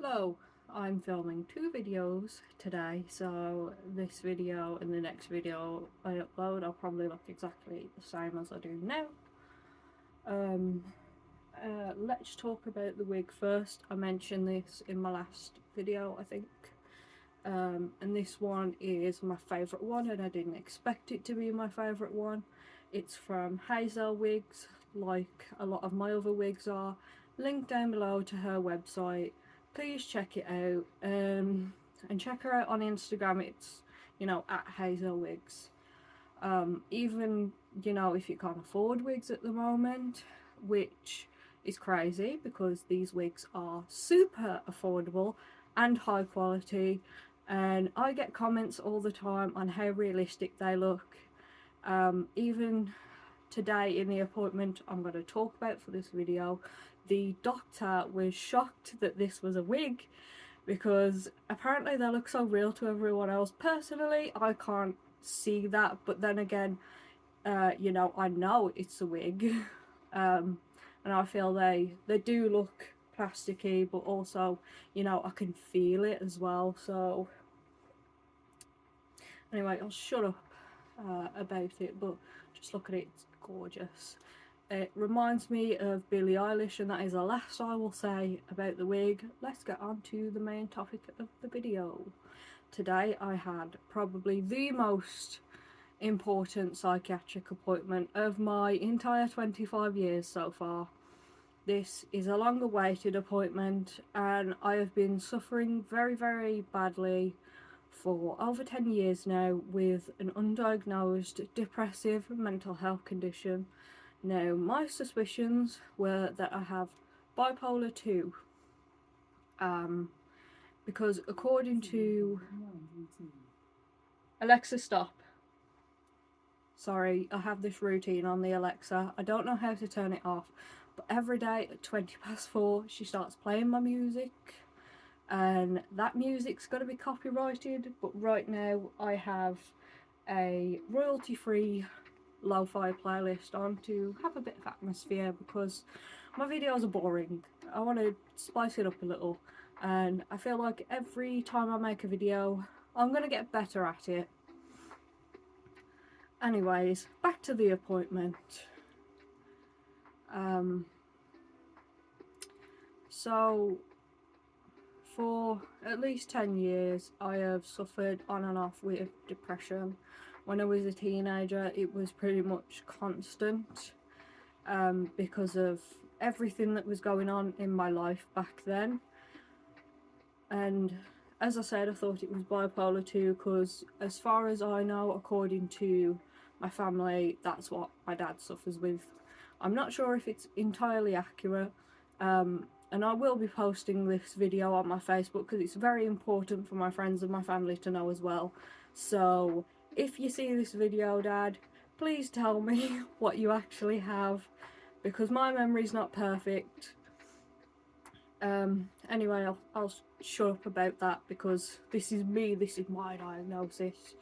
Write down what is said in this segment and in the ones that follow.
Hello, I'm filming two videos today, so this video and the next video I upload I'll probably look exactly the same as I do now. Um, let's talk about the wig first. I mentioned this in my last video, I think. And this one is my favourite one, and I didn't expect it to be my favourite one. It's from Hazel Wigs, like a lot of my other wigs are. Link down below to her website. Please check it out, and check her out on Instagram. It's, at Hazel Wigs. Even, if you can't afford wigs at the moment, which is crazy because these wigs are super affordable and high quality, and I get comments all the time on how realistic they look. Even today in the appointment I'm going to talk about for this video, the doctor was shocked that this was a wig because apparently they look so real to everyone else. Personally, I can't see that, but then again, I know it's a wig. And I feel they do look plasticky, but also, I can feel it as well. So anyway, I'll shut up about it, but just look at it, it's gorgeous. It reminds me of Billie Eilish, and that is the last I will say about the wig. Let's get on to the main topic of the video. Today I had probably the most important psychiatric appointment of my entire 25 years so far. This is a long awaited appointment, and I have been suffering very, very badly for over 10 years now with an undiagnosed depressive mental health condition. Now, my suspicions were that I have bipolar 2, because according to Alexa, stop. Sorry, I have this routine on the Alexa. I don't know how to turn it off, but every day at 4:20 she starts playing my music, and that music's got to be copyrighted. But right now I have a royalty-free lo-fi playlist on to have a bit of atmosphere because my videos are boring. I want to spice it up a little, and I feel like every time I make a video I'm gonna get better at it. Anyways, back to the appointment. So for at least 10 years I have suffered on and off with depression. When I was a teenager it was pretty much constant, because of everything that was going on in my life back then. And as I said, I thought it was bipolar 2 because as far as I know, according to my family, that's what my dad suffers with. I'm not sure if it's entirely accurate, and I will be posting this video on my Facebook because it's very important for my friends and my family to know as well. So if you see this video, Dad, please tell me what you actually have, because my memory's not perfect. Anyway, I'll shut up about that because this is me, this is my diagnosis.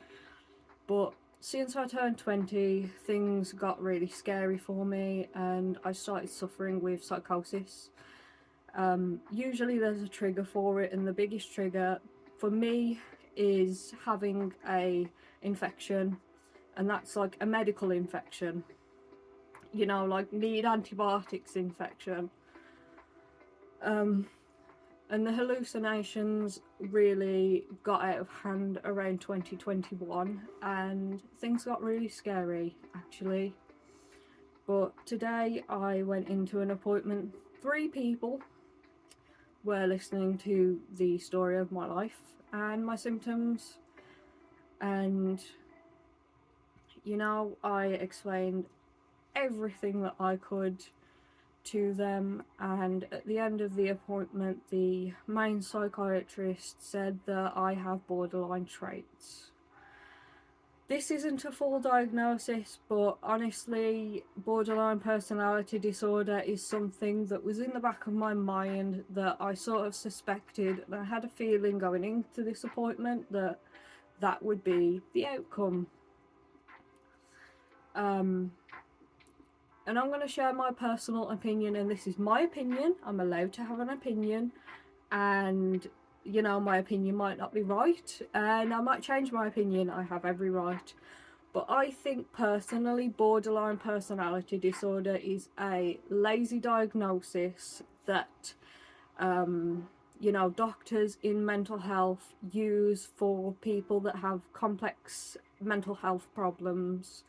But since I turned 20, things got really scary for me and I started suffering with psychosis. Usually there's a trigger for it, and the biggest trigger for me is having a infection, and that's like a medical infection, like need antibiotics infection. And the hallucinations really got out of hand around 2021 and things got really scary actually. But today I went into an appointment. 3 people were listening to the story of my life and my symptoms, and I explained everything that I could to them, and at the end of the appointment the main psychiatrist said that I have borderline traits. This isn't a full diagnosis, but honestly borderline personality disorder is something that was in the back of my mind that I sort of suspected, and I had a feeling going into this appointment that that would be the outcome. And I'm going to share my personal opinion, and this is my opinion. I'm allowed to have an opinion. and you know, my opinion might not be right, and I might change my opinion. I have every right. But I think personally, borderline personality disorder is a lazy diagnosis that, you know, doctors in mental health use for people that have complex mental health problems.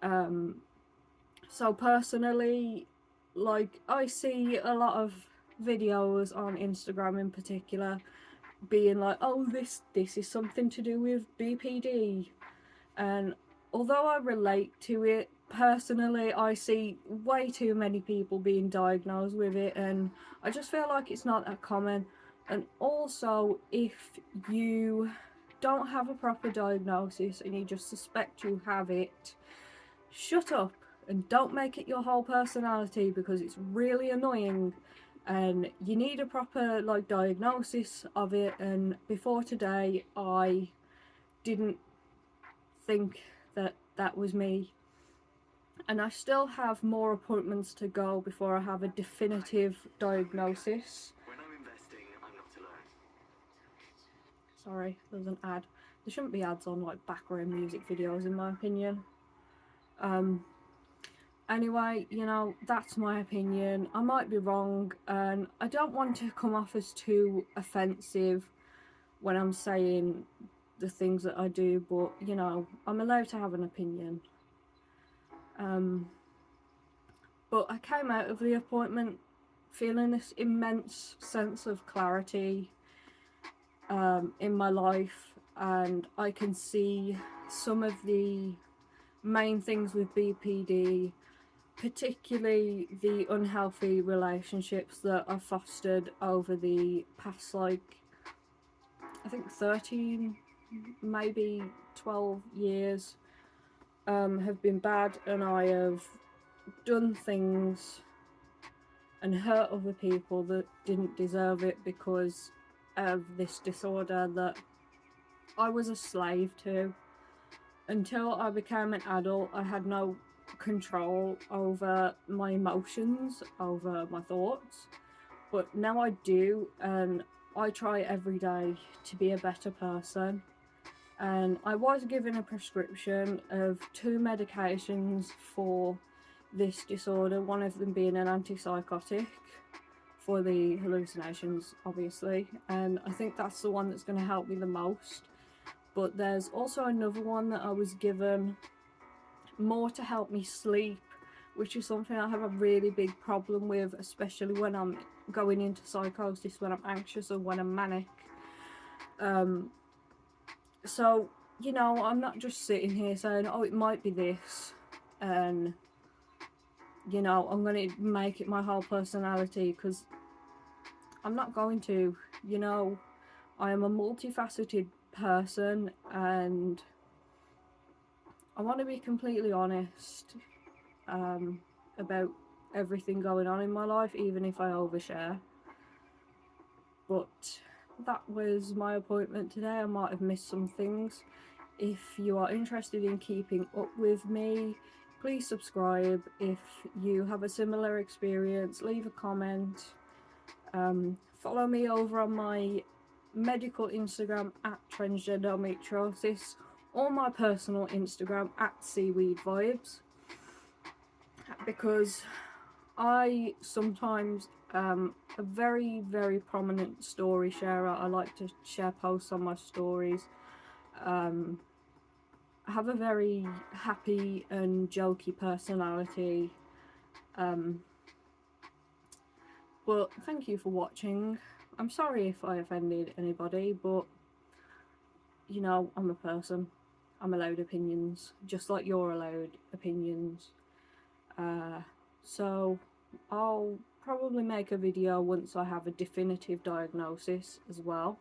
So personally, like, I see a lot of videos on Instagram in particular being like, oh, this is something to do with BPD, and although I relate to it personally, I see way too many people being diagnosed with it, and I just feel like it's not that common. And also, if you don't have a proper diagnosis and you just suspect you have it, shut up and don't make it your whole personality, because it's really annoying, and you need a proper like diagnosis of it. And before today, I didn't think that that was me, and I still have more appointments to go before I have a definitive diagnosis. When I'm investing, I'm not alone. Sorry, there's an ad. There shouldn't be ads on like background music videos, in my opinion. Anyway, you know, that's my opinion. I might be wrong, and I don't want to come off as too offensive when I'm saying the things that I do, but you know, I'm allowed to have an opinion. But I came out of the appointment feeling this immense sense of clarity in my life, and I can see some of the main things with BPD, particularly the unhealthy relationships that I've fostered over the past, like, I think 13, maybe 12 years, have been bad, and I have done things and hurt other people that didn't deserve it because of this disorder that I was a slave to. Until I became an adult, I had no control over my emotions, over my thoughts, but now I do, and I try every day to be a better person. And I was given a prescription of 2 medications for this disorder, one of them being an antipsychotic for the hallucinations, obviously, and I think that's the one that's going to help me the most. But there's also another one that I was given more to help me sleep, which is something I have a really big problem with, especially when I'm going into psychosis, when I'm anxious or when I'm manic. So, you know, I'm not just sitting here saying, oh, it might be this, and, you know, I'm going to make it my whole personality, because I'm not going to. You know, I am a multifaceted person, and I want to be completely honest about everything going on in my life, even if I overshare. But that was my appointment today. I might have missed some things. If you are interested in keeping up with me, please subscribe. If you have a similar experience, leave a comment. Follow me over on my medical Instagram at transgendermetrosis, or my personal Instagram at seaweedvibes, because I sometimes am a very, very prominent story sharer. I like to share posts on my stories. I have a very happy and jokey personality. But thank you for watching. I'm sorry if I offended anybody, but you know, I'm a person. I'm allowed opinions, just like you're allowed opinions. So I'll probably make a video once I have a definitive diagnosis as well.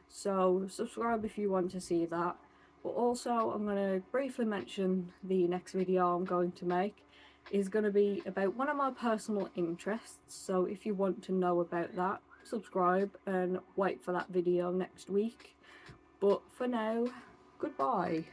So subscribe if you want to see that. But also, I'm going to briefly mention the next video I'm going to make is going to be about one of my personal interests. So if you want to know about that, subscribe and wait for that video next week. But for now, goodbye.